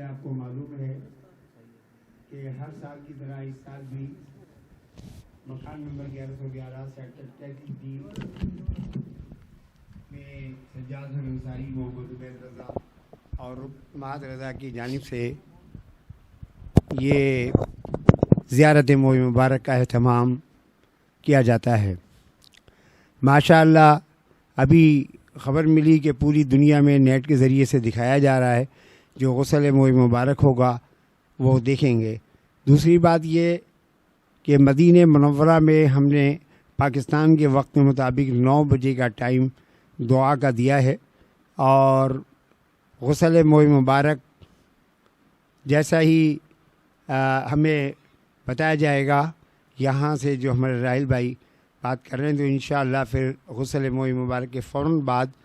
کہ آپ کو معلوم ہے کہ ہر سال کی طرح اس سال بھی مکان نمبر 1111 سیکٹر 33 میں سجاد حسن انصاری محمد عبید رضا اور مہاد رضا کی جانب سے یہ زیارت موئی مبارک کا اہتمام کیا جاتا ہے۔ ماشاء اللہ ابھی خبر ملی کہ پوری دنیا میں نیٹ کے ذریعے سے دکھایا جا رہا ہے، جو غسل موئی مبارک ہوگا وہ دیکھیں گے۔ دوسری بات یہ کہ مدینہ منورہ میں ہم نے پاکستان کے وقت کے مطابق 9 بجے کا ٹائم دعا کا دیا ہے، اور غسل موئی مبارک جیسا ہی ہمیں بتایا جائے گا یہاں سے جو ہمارے راہل بھائی بات کر رہے ہیں، تو انشاءاللہ پھر غسل موئی مبارک کے فوراً بعد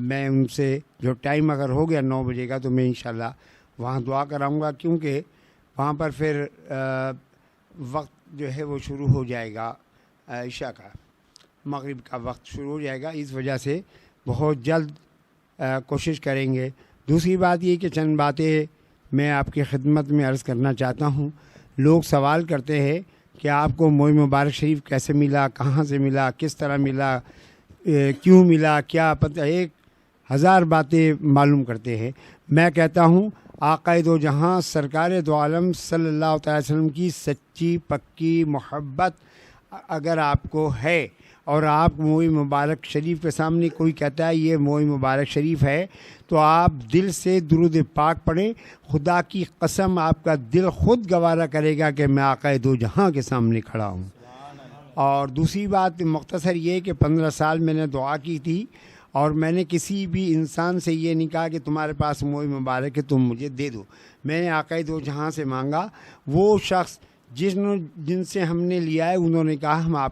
میں ان سے جو ٹائم اگر ہو گیا 9 بجے کا تو میں انشاءاللہ وہاں دعا کراؤں گا، کیونکہ وہاں پر پھر وقت جو ہے وہ شروع ہو جائے گا، عشاء کا مغرب کا وقت شروع ہو جائے گا۔ اس وجہ سے بہت جلد کوشش کریں گے۔ دوسری بات یہ کہ چند باتیں میں آپ کی خدمت میں عرض کرنا چاہتا ہوں۔ لوگ سوال کرتے ہیں کہ آپ کو موئی مبارک شریف کیسے ملا، کہاں سے ملا، کس طرح ملا، کیوں ملا، کیا پتہ، 1000 باتیں معلوم کرتے ہیں۔ میں کہتا ہوں آقا دو جہاں سرکار دو عالم صلی اللہ تعالی وسلم کی سچی پکی محبت اگر آپ کو ہے، اور آپ موئی مبارک شریف کے سامنے کوئی کہتا ہے یہ موئی مبارک شریف ہے، تو آپ دل سے درود پاک پڑھیں۔ خدا کی قسم آپ کا دل خود گوارا کرے گا کہ میں آقا دو جہاں کے سامنے کھڑا ہوں۔ اور دوسری بات مختصر یہ کہ 15 سال میں نے دعا کی تھی، اور میں نے کسی بھی انسان سے یہ نہیں کہا کہ تمہارے پاس موئی مبارک ہے تم مجھے دے دو۔ میں نے آقا دو جہاں سے مانگا۔ وہ شخص جن سے ہم نے لیا ہے انہوں نے کہا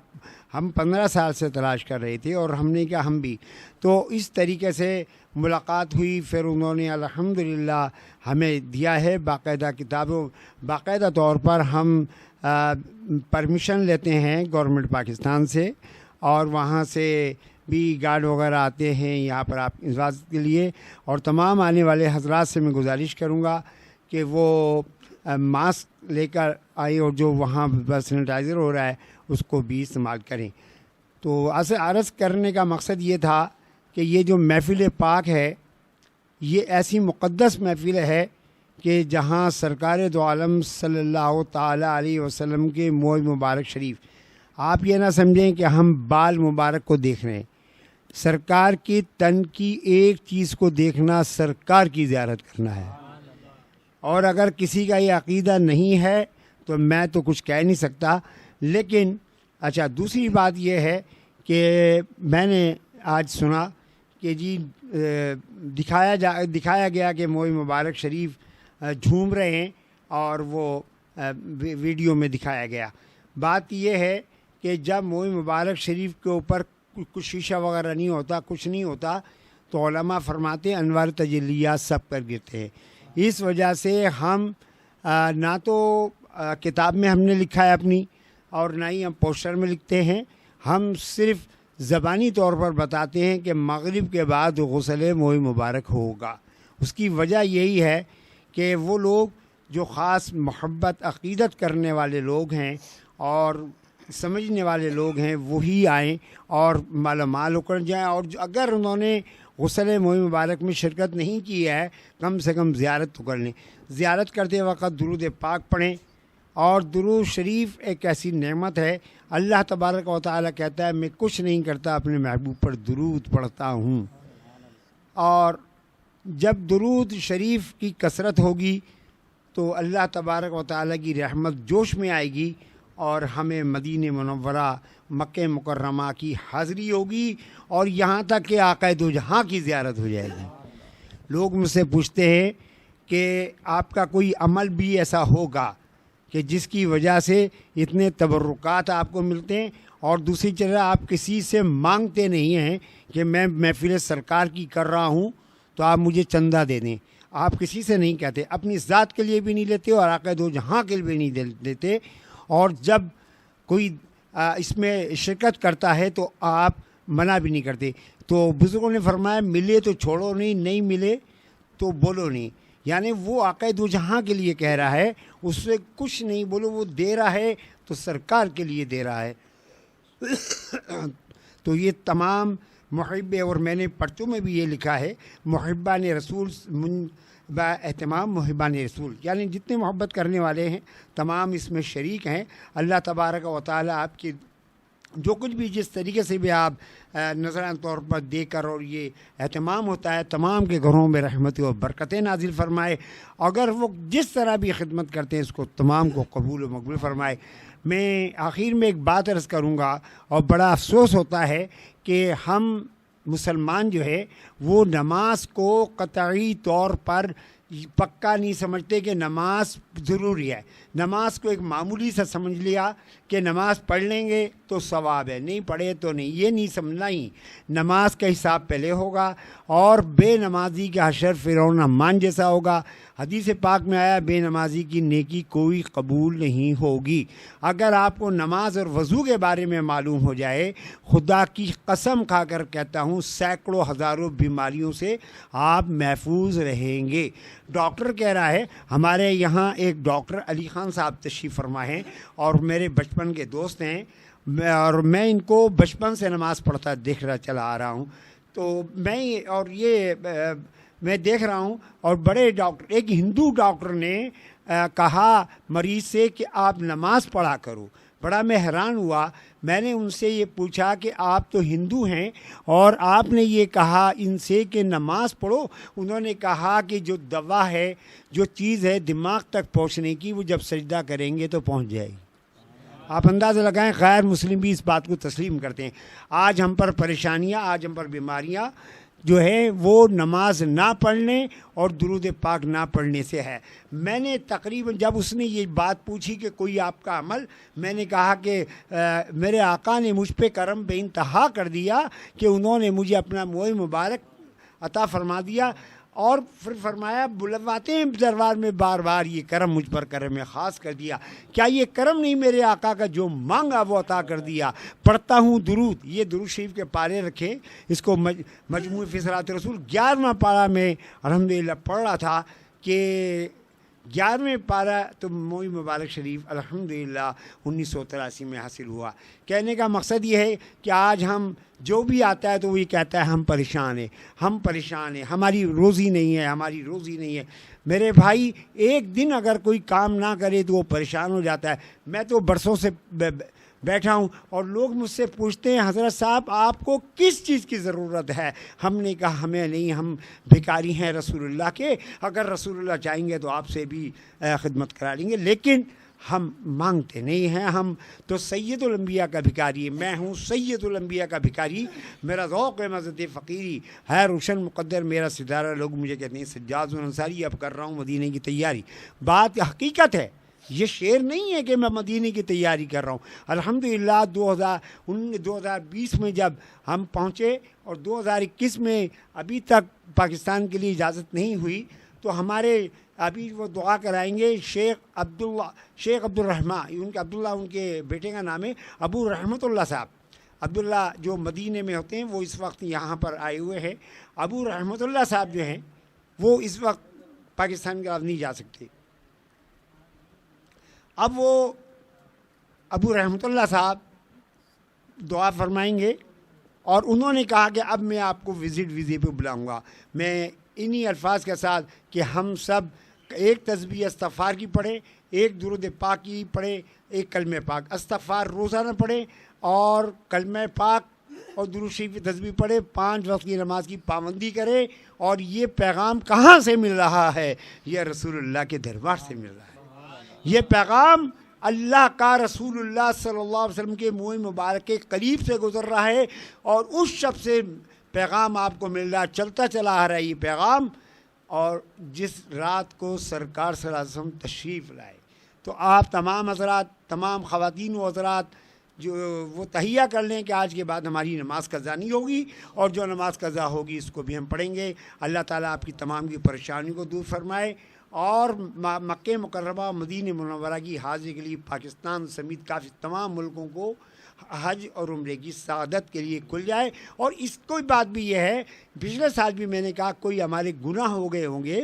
ہم 15 سال سے تلاش کر رہے تھے، اور ہم نے کہا ہم بھی۔ تو اس طریقے سے ملاقات ہوئی، پھر انہوں نے الحمدللہ ہمیں دیا ہے باقاعدہ کتابوں، باقاعدہ طور پر ہم پرمیشن لیتے ہیں گورنمنٹ پاکستان سے، اور وہاں سے بھی گارڈ وغیرہ آتے ہیں یہاں پر آپ حفاظت کے لیے۔ اور تمام آنے والے حضرات سے میں گزارش کروں گا کہ وہ ماسک لے کر آئے، اور جو وہاں سینیٹائزر ہو رہا ہے اس کو بھی استعمال کریں۔ تو عرض کرنے کا مقصد یہ تھا کہ یہ جو محفل پاک ہے یہ ایسی مقدس محفل ہے کہ جہاں سرکار دو عالم صلی اللہ تعالی علیہ وسلم کے موئی مبارک شریف، آپ یہ نہ سمجھیں کہ ہم بال مبارک کو دیکھ رہے ہیں، سرکار کی تن کی ایک چیز کو دیکھنا سرکار کی زیارت کرنا ہے۔ اور اگر کسی کا یہ عقیدہ نہیں ہے تو میں تو کچھ کہہ نہیں سکتا۔ لیکن اچھا، دوسری بات یہ ہے کہ میں نے آج سنا کہ جی دکھایا گیا کہ موئی مبارک شریف جھوم رہے ہیں، اور وہ ویڈیو میں دکھایا گیا۔ بات یہ ہے کہ جب موئی مبارک شریف کے اوپر کچھ شیشہ وغیرہ نہیں ہوتا، کچھ نہیں ہوتا، تو علماء فرماتے ہیں انوار تجلیات سب پر گرتے ہیں۔ اس وجہ سے ہم نہ تو کتاب میں ہم نے لکھا ہے اپنی، اور نہ ہی ہم پوسٹر میں لکھتے ہیں، ہم صرف زبانی طور پر بتاتے ہیں کہ مغرب کے بعد غسل موئی مبارک ہوگا۔ اس کی وجہ یہی ہے کہ وہ لوگ جو خاص محبت عقیدت کرنے والے لوگ ہیں اور سمجھنے والے لوگ ہیں وہی آئیں اور مالا مال ہو کر جائیں، اور اگر انہوں نے غسل موئی مبارک میں شرکت نہیں کی ہے کم سے کم زیارت تو کر لیں۔ زیارت کرتے وقت درود پاک پڑھیں، اور درود شریف ایک ایسی نعمت ہے، اللہ تبارک و تعالیٰ کہتا ہے میں کچھ نہیں کرتا اپنے محبوب پر درود پڑھتا ہوں۔ اور جب درود شریف کی کثرت ہوگی تو اللہ تبارک و تعالیٰ کی رحمت جوش میں آئے گی، اور ہمیں مدینہ منورہ مکہ مکرمہ کی حاضری ہوگی، اور یہاں تک کہ آقا دو جہاں کی زیارت ہو جائے گی۔ لوگ مجھ سے پوچھتے ہیں کہ آپ کا کوئی عمل بھی ایسا ہوگا کہ جس کی وجہ سے اتنے تبرکات آپ کو ملتے ہیں، اور دوسری چیز آپ کسی سے مانگتے نہیں ہیں کہ میں محفل سرکار کی کر رہا ہوں تو آپ مجھے چندہ دے دیں۔ آپ کسی سے نہیں کہتے، اپنی ذات کے لیے بھی نہیں لیتے، اور آقا دو جہاں کے لیے بھی نہیں دیتے۔ اور جب کوئی اس میں شرکت کرتا ہے تو آپ منع بھی نہیں کرتے۔ تو بزرگوں نے فرمایا ملے تو چھوڑو نہیں، نہیں ملے تو بولو نہیں، یعنی وہ آقا دو جہاں کے لیے کہہ رہا ہے، اس سے کچھ نہیں بولو، وہ دے رہا ہے تو سرکار کے لیے دے رہا ہے۔ تو یہ تمام محب، اور میں نے پرچوں میں بھی یہ لکھا ہے، محبان رسول با اہتمام محبان رسول، یعنی جتنے محبت کرنے والے ہیں تمام اس میں شریک ہیں۔ اللہ تبارک و تعالیٰ آپ کی جو کچھ بھی جس طریقے سے بھی آپ نظرانہ طور پر دے کر اور یہ اہتمام ہوتا ہے، تمام کے گھروں میں رحمت و برکتیں نازل فرمائے۔ اگر وہ جس طرح بھی خدمت کرتے ہیں اس کو تمام کو قبول و مقبول فرمائے۔ میں آخر میں ایک بات عرض کروں گا، اور بڑا افسوس ہوتا ہے کہ ہم مسلمان جو ہے وہ نماز کو قطعی طور پر پکا نہیں سمجھتے کہ نماز ضروری ہے۔ نماز کو ایک معمولی سا سمجھ لیا کہ نماز پڑھ لیں گے تو ثواب ہے، نہیں پڑھے تو نہیں، یہ نہیں سمجھنا ہی۔ نماز کا حساب پہلے ہوگا، اور بے نمازی کا حشر فرعون حمان جیسا ہوگا۔ حدیث پاک میں آیا بے نمازی کی نیکی کوئی قبول نہیں ہوگی۔ اگر آپ کو نماز اور وضو کے بارے میں معلوم ہو جائے، خدا کی قسم کھا کر کہتا ہوں سینکڑوں ہزاروں بیماریوں سے آپ محفوظ رہیں گے۔ ڈاکٹر کہہ رہا ہے، ہمارے یہاں ایک ڈاکٹر علی خان صاحب تشریف فرما ہیں اور میرے بچپن کے دوست ہیں، اور میں ان کو بچپن سے نماز پڑھتا دیکھ رہا چلا آ رہا ہوں۔ تو میں دیکھ رہا ہوں، اور بڑے ڈاکٹر، ایک ہندو ڈاکٹر نے کہا مریض سے کہ آپ نماز پڑھا کرو۔ بڑا میں حیران ہوا۔ میں نے ان سے یہ پوچھا کہ آپ تو ہندو ہیں اور آپ نے یہ کہا ان سے کہ نماز پڑھو۔ انہوں نے کہا کہ جو دوا ہے، جو چیز ہے دماغ تک پہنچنے کی، وہ جب سجدہ کریں گے تو پہنچ جائے گی۔ آپ اندازہ لگائیں، غیر مسلم بھی اس بات کو تسلیم کرتے ہیں۔ آج ہم پر پریشانیاں، آج ہم پر بیماریاں جو ہے وہ نماز نہ پڑھنے اور درود پاک نہ پڑھنے سے ہے۔ میں نے تقریباً جب اس نے یہ بات پوچھی کہ کوئی آپ کا عمل، میں نے کہا کہ میرے آقا نے مجھ پہ کرم بے انتہا کر دیا کہ انہوں نے مجھے اپنا موئے مبارک عطا فرما دیا، اور پھر فرمایا بلواتے ہیں دربار میں بار بار، یہ کرم مجھ پر کرم خاص کر دیا۔ کیا یہ کرم نہیں میرے آقا کا؟ جو مانگا وہ عطا کر دیا۔ پڑھتا ہوں درود، یہ درود شریف کے پارے رکھیں، اس کو مجموع فی صلاۃ رسول 11واں پارہ میں الحمدللہ پڑھ رہا تھا کہ 11ویں پارہ تو موئی مبارک شریف الحمدللہ 1983 میں حاصل ہوا۔ کہنے کا مقصد یہ ہے کہ آج ہم جو بھی آتا ہے تو وہ یہ کہتا ہے ہم پریشان ہیں، ہم پریشان ہیں، ہماری روزی نہیں ہے، ہماری روزی نہیں ہے۔ میرے بھائی، ایک دن اگر کوئی کام نہ کرے تو وہ پریشان ہو جاتا ہے۔ میں تو برسوں سے بیٹھا ہوں اور لوگ مجھ سے پوچھتے ہیں حضرت صاحب آپ کو کس چیز کی ضرورت ہے؟ ہم نے کہا ہمیں نہیں، ہم بھکاری ہیں رسول اللہ کے، اگر رسول اللہ چاہیں گے تو آپ سے بھی خدمت کرا لیں گے، لیکن ہم مانگتے نہیں ہیں۔ ہم تو سید الانبیاء کا بھکاری ہے، میں ہوں سید الانبیاء کا بھکاری، میرا ذوق ہے مزد فقیری ہے روشن مقدر میرا ستارہ۔ لوگ مجھے کہتے ہیں سجاد انصاری، اب کر رہا ہوں مدینے کی تیاری۔ بات حقیقت ہے، یہ شعر نہیں ہے کہ میں مدینے کی تیاری کر رہا ہوں۔ الحمدللہ 2020 میں جب ہم پہنچے اور 2021 میں ابھی تک پاکستان کے لیے اجازت نہیں ہوئی، تو ہمارے ابھی وہ دعا کرائیں گے شیخ عبدالرحمٰن، ان کے عبداللہ ان کے بیٹے کا نام ہے، ابو رحمت اللہ صاحب، عبداللہ جو مدینے میں ہوتے ہیں وہ اس وقت یہاں پر آئے ہوئے ہیں۔ ابو رحمت اللہ صاحب جو ہیں وہ اس وقت پاکستان کے خلاف نہیں جا سکتے۔ اب وہ ابو رحمت اللہ صاحب دعا فرمائیں گے، اور انہوں نے کہا کہ اب میں آپ کو ویزے پہ بلاؤں گا۔ میں انہی الفاظ کے ساتھ کہ ہم سب ایک تسبیح استغفار کی پڑھیں، ایک درود پاک کی پڑھیں، ایک کلمہ پاک استغفار روزانہ پڑھیں، اور کلمہ پاک اور درود شریف کی تسبیح پڑھیں، 5 وقت کی نماز کی پابندی کریں۔ اور یہ پیغام کہاں سے مل رہا ہے؟ یہ رسول اللہ کے دربار سے مل رہا ہے۔ یہ پیغام اللہ کا رسول اللہ صلی اللہ علیہ وسلم کے منہ مبارک کے قریب سے گزر رہا ہے، اور اس شخص سے پیغام آپ کو مل رہا ہے، چلتا چلا آ رہا ہے یہ پیغام۔ اور جس رات کو سرکار صلی اللہ علیہ وسلم تشریف لائے، تو آپ تمام حضرات، تمام خواتین و حضرات جو وہ تہیہ کر لیں کہ آج کے بعد ہماری نماز قضا نہیں ہوگی، اور جو نماز قضا ہوگی اس کو بھی ہم پڑھیں گے۔ اللہ تعالیٰ آپ کی تمام کی پریشانیوں کو دور فرمائے، اور مکہ مکرمہ مدینہ منورہ کی حاضری کے لیے پاکستان سمیت کافی تمام ملکوں کو حج اور عمرے کی سعادت کے لیے کھل جائے۔ اور اس کوئی بات بھی یہ ہے، پچھلے سال بھی میں نے کہا کوئی ہمارے گناہ ہو گئے ہوں گے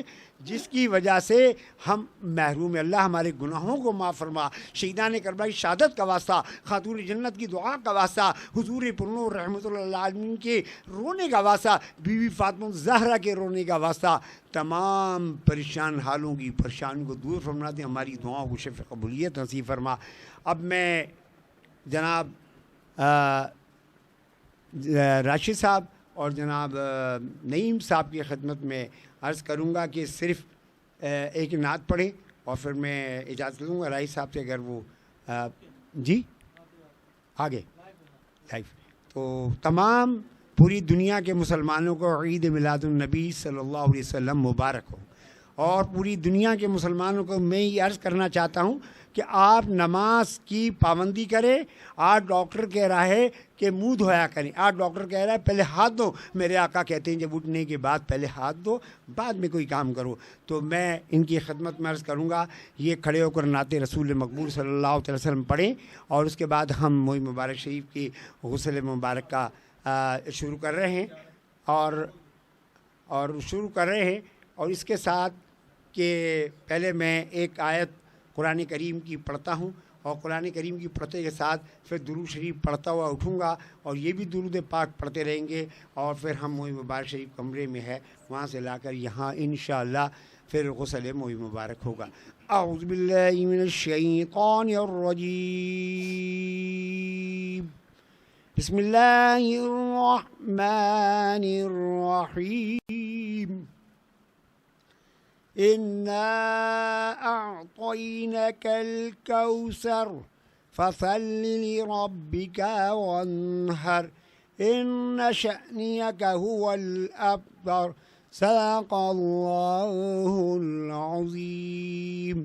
جس کی وجہ سے ہم محروم ہیں، اللہ ہمارے گناہوں کو معاف فرما، شہیدان کربلا کی شہادت کا واسطہ، خاتون جنت کی دعا کا واسطہ، حضور پرنور رحمۃ اللہ عالمین کے رونے کا واسطہ، بی بی فاطمہ الزہرا کے رونے کا واسطہ، تمام پریشان حالوں کی پریشانی کو دور فرما دے، ہماری دعاؤں کو شفع قبولیت نصیب فرما۔ اب میں جناب راشد صاحب اور جناب نعیم صاحب کی خدمت میں عرض کروں گا کہ صرف ایک نعت پڑھیں اور پھر میں اجازت لوں گا رائس صاحب سے، اگر وہ جی آگے لائف۔ تو تمام پوری دنیا کے مسلمانوں کو عید میلاد النبی صلی اللہ علیہ وسلم مبارک ہو، اور پوری دنیا کے مسلمانوں کو میں یہ عرض کرنا چاہتا ہوں کہ آپ نماز کی پابندی کریں۔ آج ڈاکٹر کہہ رہا ہے کہ منہ دھویا کریں، آج ڈاکٹر کہہ رہا ہے پہلے ہاتھ دو، میرے آقا کہتے ہیں جب اٹھنے کے بعد پہلے ہاتھ دو بعد میں کوئی کام کرو۔ تو میں ان کی خدمت میں عرض کروں گا یہ کھڑے ہو کر نعت رسول مقبول صلی اللہ علیہ وسلم پڑھیں، اور اس کے بعد ہم مہی مبارک شریف کی غسل مبارک کا شروع کر رہے ہیں اور شروع کر رہے ہیں اور اس کے ساتھ کہ پہلے میں ایک آیت قرآن کریم کی پڑھتا ہوں، اور قرآن کریم کی پڑھتے کے ساتھ پھر درود شریف پڑھتا ہوا اٹھوں گا، اور یہ بھی درود پاک پڑھتے رہیں گے، اور پھر ہم مہی مبارک شریف کمرے میں ہے وہاں سے لا کر یہاں انشاءاللہ پھر غسل مہی مبارک ہوگا۔ اعوذ باللہ من الشیطان الرجیم، بسم اللہ الرحمن الرحیم، إنا أعطيناك الكوثر فصل لربك وانحر إن شأنك هو الأبتر صدق الله العظيم۔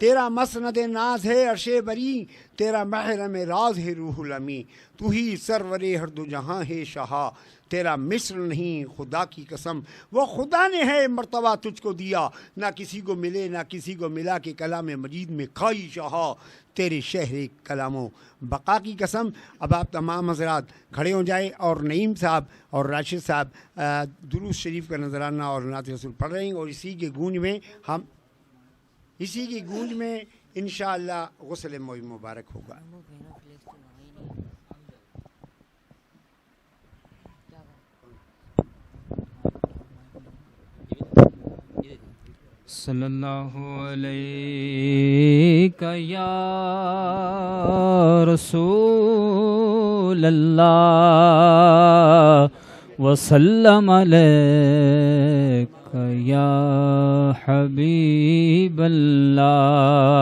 تیرا مسند ناز ہے عرش بری، تیرا محرم راز ہے روح الامی، تو ہی سرور ہر دو جہاں ہے شہا، تیرا مثل نہیں خدا کی قسم، وہ خدا نے ہے مرتبہ تجھ کو دیا، نہ کسی کو ملے نہ کسی کو ملا، کہ کلام مجید میں کھائی شہا، تیرے شہر کلام و بقا کی قسم۔ اب آپ تمام حضرات کھڑے ہو جائیں، اور نعیم صاحب اور راشد صاحب درود شریف کا نذرانہ اور نعت رسول پڑھ رہے ہیں، اور اسی کی گونج میں انشاءاللہ غسل مہی مبارک ہوگا۔ صلی اللہ علیہ یا رسول اللہ وسلم علیک یا حبیب اللہ۔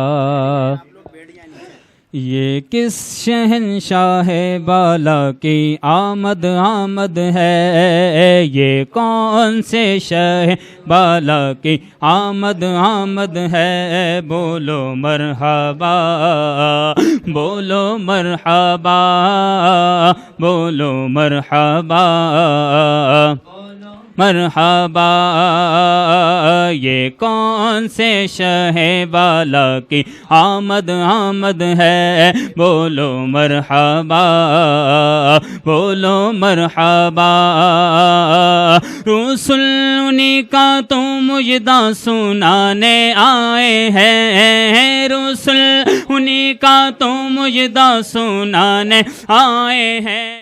یہ کس شہنشاہ بالا کی آمد آمد ہے، یہ کون سے شہ بالا کی آمد آمد ہے، بولو مرحبا بولو مرحبا بولو مرحبا مرحبا۔ یہ کون سے شہ بالا کی آمد آمد ہے، بولو مرحبا بولو مرحبا۔ رسول انہی کا تو مجدہ سنانے آئے ہیں، رسول انہی کا تو مجدہ سنانے آئے ہیں۔